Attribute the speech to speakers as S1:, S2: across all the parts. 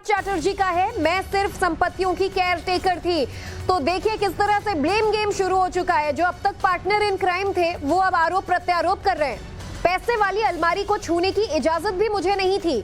S1: चैटर्जी का है, मैं सिर्फ संपत्तियों की केयर टेकर थी। तो देखिए किस तरह से ब्लेम गेम शुरू हो चुका है। जो अब तक पार्टनर इन क्राइम थे वो अब आरोप प्रत्यारोप कर रहे हैं। पैसे वाली अलमारी को छूने की इजाजत भी मुझे नहीं थी,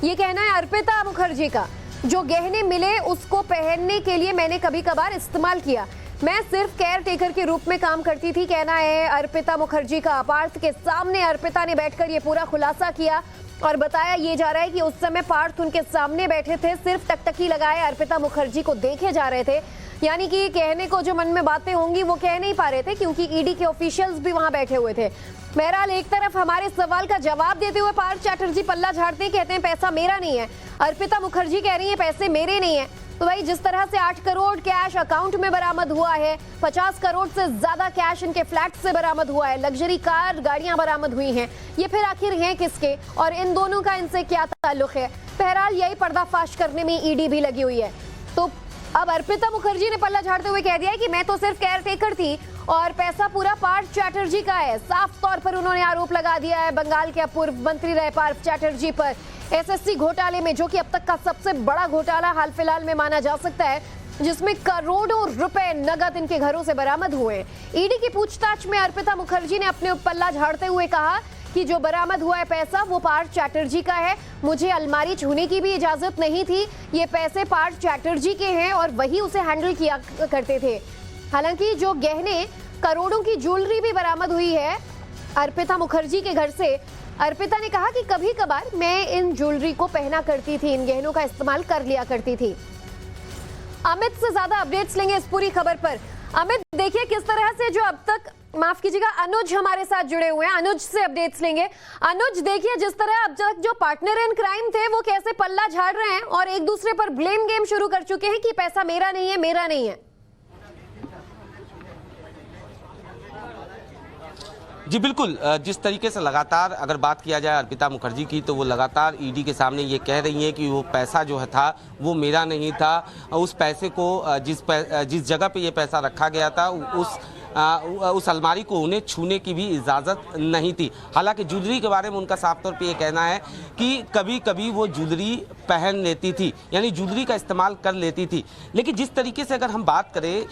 S1: ये कहना है अर्पिता मुखर्जी का। जो गहने मिले उसको पहनने के लिए मैंने कभी कभार इस्तेमाल किया, मैं सिर्फ केयर टेकर के रूप में काम करती थी, कहना है अर्पिता मुखर्जी का। पार्थ के सामने अर्पिता ने बैठकर ये पूरा खुलासा किया और बताया ये जा रहा है कि उस समय पार्थ उनके सामने बैठे थे, सिर्फ टकटकी लगाए अर्पिता मुखर्जी को देखे जा रहे थे। यानी कि कहने को जो मन में बातें होंगी वो कह नहीं पा रहे थे क्योंकि ईडी के ऑफिशियल्स भी वहां बैठे हुए थे। बहरहाल एक तरफ हमारे सवाल का जवाब देते हुए पार्थ चैटर्जी पल्ला झाड़ते कहते हैं पैसा मेरा नहीं है, अर्पिता मुखर्जी कह रही है पैसे मेरे नहीं है। तो भाई जिस तरह से 8 करोड़ कैश अकाउंट में बरामद हुआ है, 50 करोड़ से ज्यादा कैश इनके फ्लैट से बरामद हुआ है, लग्जरी कार गाड़ियां बरामद हुई हैं, ये फिर आखिर हैं किसके और इन दोनों का इनसे क्या ताल्लुक है? बहरहाल यही पर्दाफाश करने में ईडी भी लगी हुई है। तो अब अर्पिता मुखर्जी ने पल्ला झाड़ते हुए कह दिया है कि मैं तो सिर्फ केयर टेकर थी और पैसा पूरा पार्थ चैटर्जी का है। साफ तौर पर उन्होंने आरोप लगा दिया है बंगाल के पूर्व मंत्री रहे पार्थ चैटर्जी पर एसएससी घोटाले में, जो कि अब तक का सबसे बड़ा घोटाला हाल फिलहाल में माना जा सकता है, जिसमें करोड़ों रुपए नगद इनके घरों से बरामद हुए। ईडी की पूछताछ में अर्पिता मुखर्जी ने अपने पल्ला झाड़ते हुए कहा कि जो बरामद हुआ है पैसा वो पार्थ चैटर्जी का है, मुझे अलमारी छूने की भी इजाजत नहीं थी, ये पैसे पार्थ चैटर्जी के हैं और वही उसे हैंडल किया करते थे। हालांकि जो गहने करोड़ों की ज्वेलरी भी बरामद हुई है अर्पिता मुखर्जी के घर से, अर्पिता ने कहा कि कभी कभार मैं इन ज्वेलरी को पहना करती थी, इन गहनों का इस्तेमाल कर लिया करती थी। अमित से ज्यादा अपडेट्स लेंगे इस पूरी खबर पर। अमित देखिए किस तरह से जो अब तक, माफ कीजिएगा, अनुज हमारे साथ जुड़े हुए हैं, अनुज से अपडेट्स लेंगे। अनुज देखिए जिस तरह अब तक जो पार्टनर इन क्राइम थे वो कैसे पल्ला झाड़ रहे हैं और एक दूसरे पर ब्लेम गेम शुरू कर चुके हैं कि पैसा मेरा नहीं है, मेरा नहीं है।
S2: जी बिल्कुल, जिस तरीके से लगातार अगर बात किया जाए अर्पिता मुखर्जी की तो वो लगातार ईडी के सामने ये कह रही हैं कि वो पैसा जो है था वो मेरा नहीं था। उस पैसे को जिस जगह पे ये पैसा रखा गया था उस अलमारी को उन्हें छूने की भी इजाज़त नहीं थी। हालांकि ज्वेलरी के बारे में उनका साफ तौर पे ये कहना है कि कभी कभी वो ज्वेलरी पहन लेती थी, यानी ज्वेलरी का इस्तेमाल कर लेती थी। लेकिन जिस तरीके से अगर हम बात करें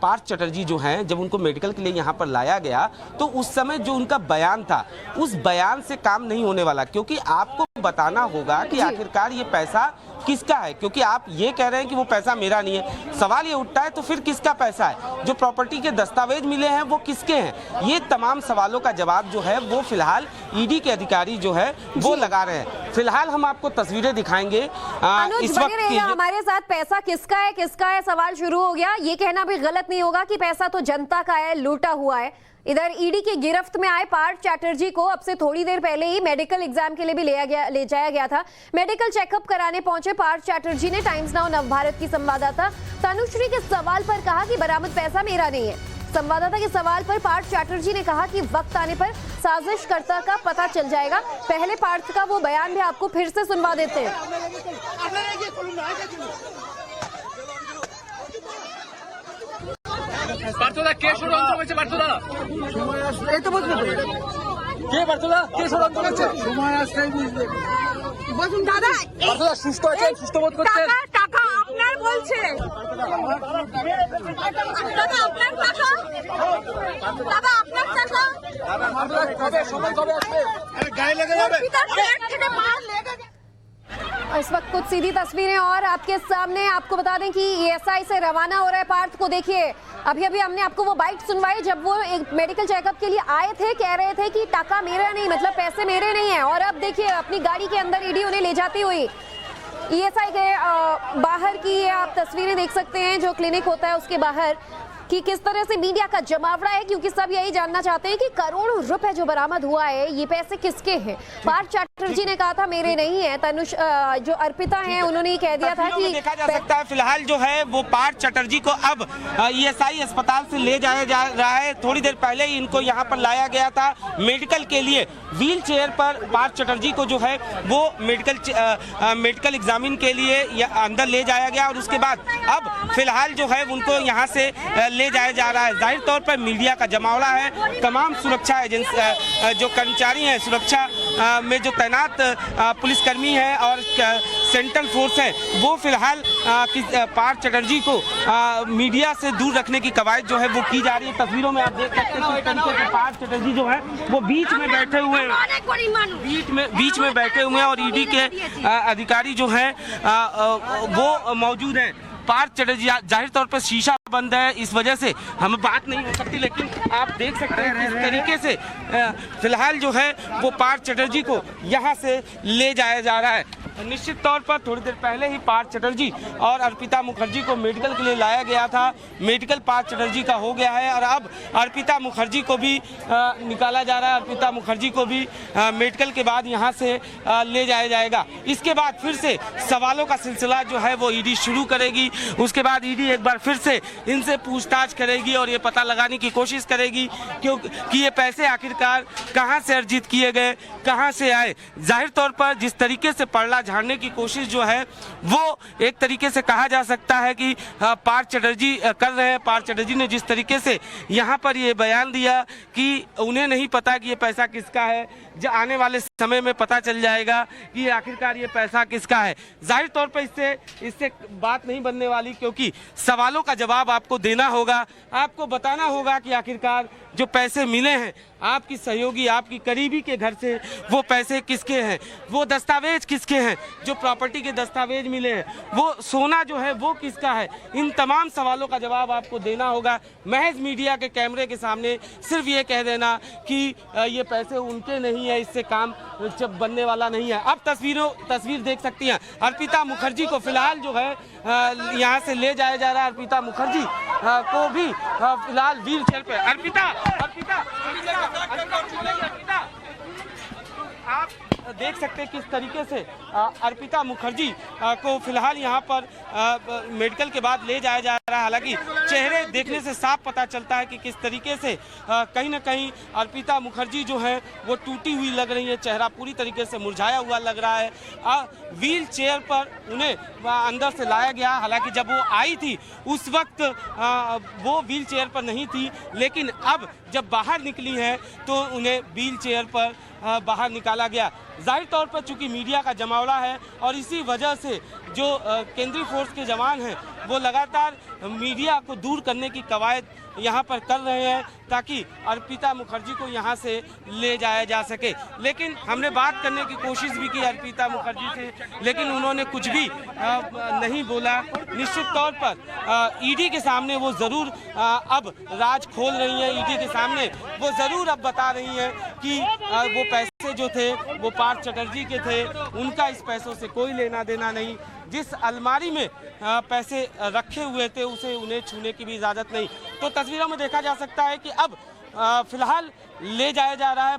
S2: पार्थ चैटर्जी जो हैं, जब उनको मेडिकल के लिए यहाँ पर लाया गया तो उस समय जो उनका बयान था उस बयान से काम नहीं होने वाला, क्योंकि आपको बताना होगा कि आखिरकार ये पैसा किसका है। क्योंकि आप ये कह रहे हैं कि वो पैसा मेरा नहीं है, सवाल ये उठता है तो फिर किसका पैसा है? जो प्रॉपर्टी के दस्तावेज मिले हैं वो किसके हैं? ये तमाम सवालों का जवाब जो है वो फिलहाल ईडी के अधिकारी जो है वो लगा रहे हैं। फिलहाल हम आपको तस्वीरें दिखाएंगे इस वक्त
S1: हमारे साथ। पैसा किसका है सवाल शुरू हो गया। ये कहना भी गलत नहीं होगा कि पैसा तो जनता का है, लूटा हुआ है। इधर ईडी की गिरफ्त में आए पार्थ चैटर्जी को अब से थोड़ी देर पहले ही मेडिकल एग्जाम के लिए भी ले जाया गया था। मेडिकल चेकअप कराने पहुंचे पार्थ चैटर्जी ने टाइम्स नाउ नवभारत की संवाददाता तनुश्री के सवाल पर कहा कि बरामद पैसा मेरा नहीं है। संवाददाता के सवाल पर पार्थ चैटर्जी ने कहा कि वक्त आने पर साजिशकर्ता का पता चल जाएगा। पहले पार्थ का वो बयान भी आपको फिर से सुनवा देते हैं।
S3: পার্থদা কে ষড়যন্ত্র করেছে? পার্থদা এই তো বুঝবে কে? পার্থদা কে ষড়যন্ত্র করেছে? সময় আসলেই বুঝবে। বলুন দাদা, পার্থদা সুস্থ আছেন, সুস্থ বোধ করছেন? টাকা আপনার বলছে, দাদা আপনার টাকা, দাদা আপনার টাকা, পার্থদা কবে সময় কবে আসবে? গায়ে লেগে যাবে, পেট থেকে মার লেগে যাবে।
S1: इस वक्त कुछ सीधी तस्वीरें और आपके सामने। आपको बता दें कि ईएसआई से रवाना हो रहा है पार्थ को। देखिए अभी अभी हमने आपको वो बाइट सुनवाई जब वो एक मेडिकल चेकअप के लिए आए थे, कह रहे थे कि टाका मेरा नहीं, मतलब पैसे मेरे नहीं है। और अब देखिए अपनी गाड़ी के अंदर ईडी उन्हें ले जाती हुई ईएसआई के बाहर की आप तस्वीरें देख सकते हैं, जो क्लिनिक होता है उसके बाहर, कि किस तरह से मीडिया का जमावड़ा है, क्योंकि सब यही जानना चाहते हैं कि करोड़ों रुपए जो बरामद हुआ है ये पैसे किसके हैं। पार्थ चैटर्जी ने कहा था मेरे नहीं है। तनुष जो अर्पिता हैं उन्होंने ये कह दिया था कि
S2: देखा जा सकता है फिलहाल जो है वो पार्थ चैटर्जी को अब ईएसआई अस्पताल से ले जाया जा रहा है। थोड़ी देर पहले ही इनको यहाँ पर लाया गया था मेडिकल के लिए। व्हील चेयर पर पार्थ चैटर्जी को जो है वो मेडिकल एग्जामिन के लिए अंदर ले जाया गया और उसके बाद अब फिलहाल जो है उनको यहाँ से ले जाया जा रहा है। जाहिर तौर पर मीडिया का जमावड़ा है, तमाम सुरक्षा एजेंसी जो कर्मचारी हैं सुरक्षा में जो तैनात पुलिसकर्मी है और सेंट्रल फोर्स है वो फिलहाल पार्थ चटर्जी को मीडिया से दूर रखने की कवायद जो है वो की जा रही है। तस्वीरों में आप देख सकते हैं किस तरीके से पार्थ चटर्जी जो है वो बीच में बैठे हुए हैं, बीच में बैठे हुए हैं और ईडी के अधिकारी जो हैं वो मौजूद हैं। पार्थ चटर्जी जाहिर तौर पर शीशा बंद है, इस वजह से हमें बात नहीं हो सकती, लेकिन आप देख सकते हैं किस तरीके से फिलहाल जो है वो पार्थ चटर्जी को यहाँ से ले जाया जा रहा है। निश्चित तौर पर थोड़ी देर पहले ही पार्थ चटर्जी और अर्पिता मुखर्जी को मेडिकल के लिए लाया गया था। मेडिकल पार्थ चटर्जी का हो गया है और अब अर्पिता मुखर्जी को भी निकाला जा रहा है। अर्पिता मुखर्जी को भी मेडिकल के बाद यहाँ से ले जाया जाएगा। इसके बाद फिर से सवालों का सिलसिला जो है वो ईडी शुरू करेगी। उसके बाद ईडी एक बार फिर से इनसे पूछताछ करेगी और ये पता लगाने की कोशिश करेगी कि ये पैसे आखिरकार कहाँ से अर्जित किए गए, कहाँ से आए। जाहिर तौर पर जिस तरीके से पड़ला झाड़ने की कोशिश जो है वो एक तरीके से कहा जा सकता है कि पार्थ चटर्जी कर रहे हैं। पार्थ चटर्जी ने जिस तरीके से यहाँ पर ये बयान दिया कि उन्हें नहीं पता कि ये पैसा किसका है, जो आने वाले समय में पता चल जाएगा कि आखिरकार ये पैसा किसका है। जाहिर तौर पर इससे बात नहीं बनने वाली, क्योंकि सवालों का जवाब आपको देना होगा, आपको बताना होगा कि आखिरकार जो पैसे मिले हैं आपकी सहयोगी, आपकी करीबी के घर से, वो पैसे किसके हैं, वो दस्तावेज किसके हैं, जो प्रॉपर्टी के दस्तावेज मिले हैं, वो सोना जो है वो किसका है। इन तमाम सवालों का जवाब आपको देना होगा। महज मीडिया के कैमरे के सामने सिर्फ ये कह देना कि ये पैसे उनके नहीं है, इससे काम जब बनने वाला नहीं है। अब तस्वीर देख सकती हैं। अर्पिता मुखर्जी को फिलहाल जो है यहाँ से ले जाया जा रहा है। अर्पिता मुखर्जी को भी फिलहाल व्हील चेयर पे। अर्पिता आप देख सकते हैं किस तरीके से अर्पिता मुखर्जी को फिलहाल यहाँ पर मेडिकल के बाद ले जाया जा रहा है। हालांकि चेहरे देखने से साफ पता चलता है कि किस तरीके से कहीं ना कहीं अर्पिता मुखर्जी जो है वो टूटी हुई लग रही है, चेहरा पूरी तरीके से मुरझाया हुआ लग रहा है। व्हील चेयर पर उन्हें अंदर से लाया गया। हालांकि जब वो आई थी उस वक्त वो व्हील चेयर पर नहीं थी, लेकिन अब जब बाहर निकली है तो उन्हें व्हील चेयर पर बाहर निकाला गया। जाहिर तौर पर चूंकि मीडिया का जमावड़ा है और इसी वजह से जो केंद्रीय फोर्स के जवान हैं वो लगातार मीडिया को दूर करने की कवायद यहाँ पर कर रहे हैं ताकि अर्पिता मुखर्जी को यहाँ से ले जाया जा सके। लेकिन हमने बात करने की कोशिश भी की अर्पिता मुखर्जी से, लेकिन उन्होंने कुछ भी नहीं बोला। निश्चित तौर पर ईडी के सामने वो ज़रूर अब राज खोल रही हैं। ईडी के सामने वो ज़रूर अब बता रही हैं कि वो पैसे जो थे वो पार्थ चटर्जी के थे, उनका इस पैसों से कोई लेना देना नहीं। जिस अलमारी में पैसे रखे हुए थे उसे उन्हें छूने की भी इजाज़त नहीं। तो तस्वीरों में देखा जा सकता है कि अब फिलहाल ले जाया जा रहा है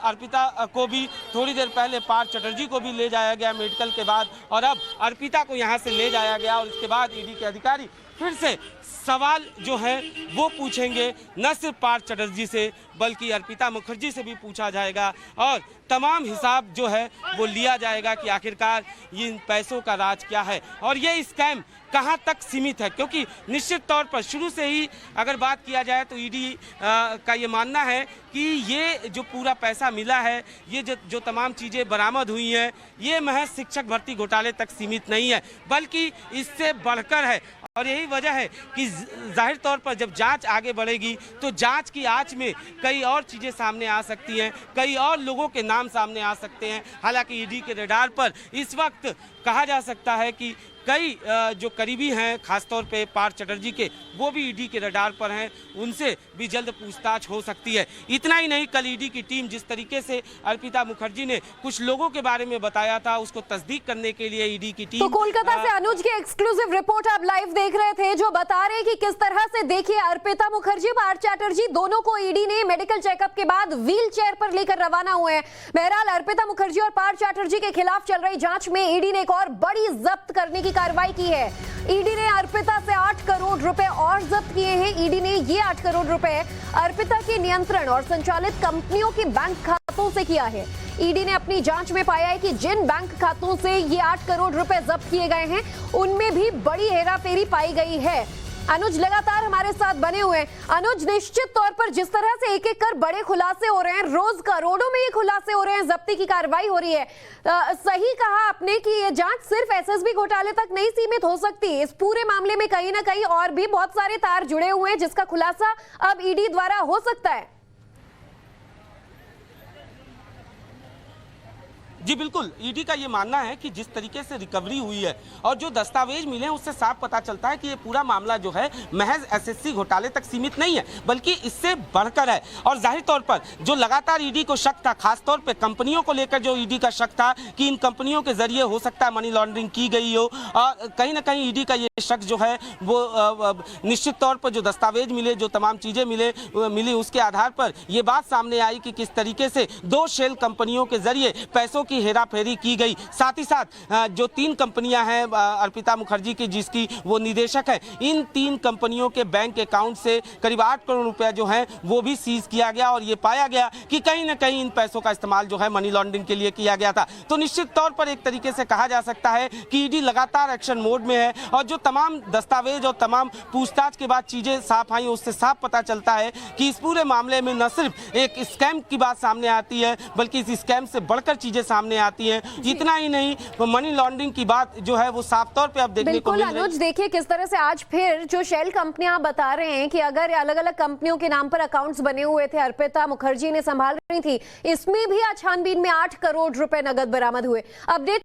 S2: अर्पिता को भी। थोड़ी देर पहले पार्थ चटर्जी को भी ले जाया गया मेडिकल के बाद, और अब अर्पिता को यहाँ से ले जाया गया। और इसके बाद ईडी के अधिकारी फिर से सवाल जो है वो पूछेंगे, न सिर्फ पार्थ चटर्जी से बल्कि अर्पिता मुखर्जी से भी पूछा जाएगा और तमाम हिसाब जो है वो लिया जाएगा कि आखिरकार इन पैसों का राज क्या है और ये स्कैम कहां तक सीमित है। क्योंकि निश्चित तौर पर शुरू से ही अगर बात किया जाए तो ईडी का ये मानना है कि ये जो पूरा पैसा मिला है, ये जो तमाम चीज़ें बरामद हुई हैं, ये महज शिक्षक भर्ती घोटाले तक सीमित नहीं है बल्कि इससे बढ़कर है। और यही वजह है कि जाहिर तौर पर जब जांच आगे बढ़ेगी तो जांच की आंच में कई और चीज़ें सामने आ सकती हैं, कई और लोगों के नाम सामने आ सकते हैं। हालांकि ईडी के रडार पर इस वक्त कहा जा सकता है कि कई जो करीबी हैं खासतौर पे पार्थ चटर्जी के, वो भी ईडी के रडार पर हैं, उनसे भी जल्द पूछताछ हो सकती है। इतना ही नहीं, कल ईडी की टीम जिस तरीके से अर्पिता मुखर्जी ने कुछ लोगों के बारे में बताया था उसको तस्दीक करने के लिए ईडी की टीम।
S1: तो कोलकाता से अनुज की एक्सक्लूसिव रिपोर्ट आप लाइव देख रहे थे जो बता रहे कि किस तरह से देखिए अर्पिता मुखर्जी, पार्थ चटर्जी दोनों को ईडी ने मेडिकल चेकअप के बाद व्हील चेयर पर लेकर रवाना हुए हैं। बहरहाल अर्पिता मुखर्जी और पार्थ चटर्जी के खिलाफ चल रही जांच में ईडी ने एक और बड़ी जब्त करने की कार्रवाई की है। ईडी ने अर्पिता से 8 करोड़ रुपए और जब्त किए हैं। ईडी ने ये 8 करोड़ रुपए अर्पिता के नियंत्रण और संचालित कंपनियों के बैंक खातों से किया है। ईडी ने अपनी जांच में पाया है कि जिन बैंक खातों से ये 8 करोड़ रुपए जब्त किए गए हैं उनमें भी बड़ी हेराफेरी पाई गई है। अनुज लगातार हमारे साथ बने हुए हैं। अनुज, निश्चित तौर पर जिस तरह से एक एक कर बड़े खुलासे हो रहे हैं, रोज करोड़ों में ये खुलासे हो रहे हैं, जब्ती की कार्रवाई हो रही है, सही कहा आपने कि ये जांच सिर्फ एसएसबी घोटाले तक नहीं सीमित हो सकती। इस पूरे मामले में कहीं ना कहीं और भी बहुत सारे तार जुड़े हुए हैं, जिसका खुलासा अब ईडी द्वारा हो सकता है।
S2: जी बिल्कुल, ईडी का ये मानना है कि जिस तरीके से रिकवरी हुई है और जो दस्तावेज मिले हैं उससे साफ पता चलता है कि ये पूरा मामला जो है महज एसएससी घोटाले तक सीमित नहीं है, बल्कि इससे बढ़कर है। और जाहिर तौर पर जो लगातार ईडी को शक था, खासतौर पे कंपनियों को लेकर जो ईडी का शक था कि इन कंपनियों के जरिए हो सकता है मनी लॉन्ड्रिंग की गई हो, और कहीं ना कहीं ईडी का ये शक जो है वो निश्चित तौर पर जो दस्तावेज मिले, जो तमाम चीजें मिली उसके आधार पर ये बात सामने आई कि किस तरीके से 2 शेल कंपनियों के जरिए पैसों की हेराफेरी की गई। साथ ही साथ जो 3 कंपनियां हैं अर्पिता मुखर्जी की, जिसकी वो निदेशक है, इन 3 कंपनियों के बैंक अकाउंट से करीब 8 करोड़ रुपया जो है वो भी सीज किया गया और ये पाया गया कि कहीं ना कहीं इन पैसों का इस्तेमाल जो है मनी लॉन्ड्रिंग के लिए किया गया था। तो निश्चित तौर पर एक तरीके से कहा जा सकता है कि ईडी लगातार एक्शन मोड में है और जो तमाम दस्तावेज और तमाम पूछताछ के बाद चीजें साफ आई, उससे साफ पता चलता है कि इस पूरे मामले में न सिर्फ एक स्कैम की बात सामने आती है, बल्कि इस स्कैम से बढ़कर चीजें सामने आती है। इतना ही नहीं, मनी लॉन्ड्रिंग की बात जो है वो साफ तौर पे अब देखने को मिल रही है।
S1: अनुज, देखिए किस तरह से आज फिर जो शेल कंपनियां बता रहे हैं कि अगर अलग अलग कंपनियों के नाम पर अकाउंट्स बने हुए थे, अर्पिता मुखर्जी ने संभाल रही थी, इसमें भी आज छानबीन में 8 करोड़ रुपए नगद बरामद हुए। अपडेट